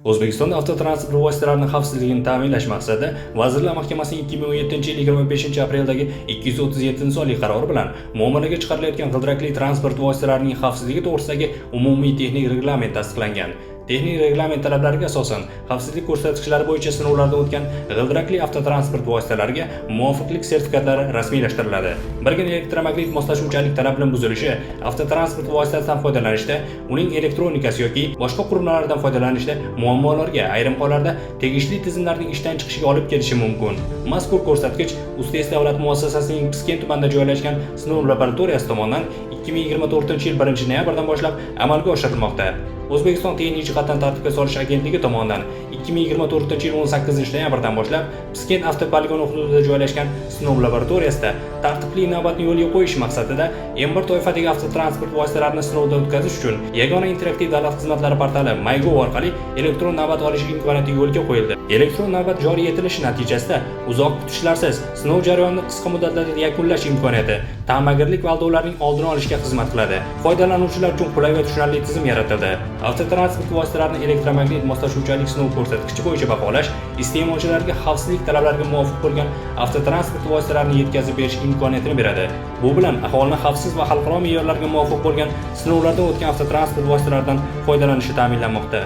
O'zbekistonda avtotransport vositalarining xavfsizligini ta'minlash maqsadida Vazirlar Mahkamasining 2017-yil 25-apreldagi 237-sonli qarori bilan muomalaga chiqarilayotgan g'ildirakli transport vositalarining xavfsizligi to'g'risidagi umumiy texnik reglament tasdiqlangan. Texnik reglament talablariga asosan xavfsizlik ko'rsatkichlari bo'yicha sinovlardan o'tgan g'ildirakli avtotransport vositalariga muvofiqlik sertifikatlari rasmiylashtiriladi. Birgina elektromagnit moslashuvchanlik talabining buzilishi avtotransport vositasidan foydalanishda, uning elektronikasi yoki boshqa qurilmalardan foydalanishda muammolarga, ayrim hollarda tegishli tizimlarning ishdan chiqishiga olib kelishi mumkin. Mazkur ko'rsatkich Ustez davlat muassasasining Piskent tumanida joylashgan sinov laboratoriyasi tomonidan 2024-yil 1-noyabrdan boshlab amalga oshirilmoqda. O'zbekiston texnik jihatdan tartibga solish agentligi tomonidan 2024-yil 18-noyabrdan boshlab Piskent avtopoligoni hududida joylashgan sinov laboratoriyasida tartibli navbatni yo'lga qo'yish maqsadida M1 toifadagi avtotransport vositalarini sinovdan o'tkazish uchun yagona interaktiv davlat xizmatlari portali MyGov orqali elektron navbat olish imkoniyati yo'lga qo'yildi. Elektron navbat joriy etilishi natijasida uzoq kutishlarsiz sinov jarayonini qisqa muddatda yakunlash imkoniyati ta'magirlik va aldovlarning oldini olishga xizmat qiladi. Foydalanuvchilar uchun qulay va tushunarli tizim yaratildi. Avtotransport vositalarini elektromagnit moslashuvchanlik sinov ko'rsatkichi bo'yicha baholash iste'molchilarga xavfsizlik talablariga muvofiq bo'lgan avtotransport vositalarini yetkazib berish imkoniyatini beradi. Bu bilan aholini xavfsiz va xalqaro me'yorlarga muvofiq bo'lgan sinovlardan o'tgan avtotransport vositalaridan foydalanishi ta'minlanmoqda.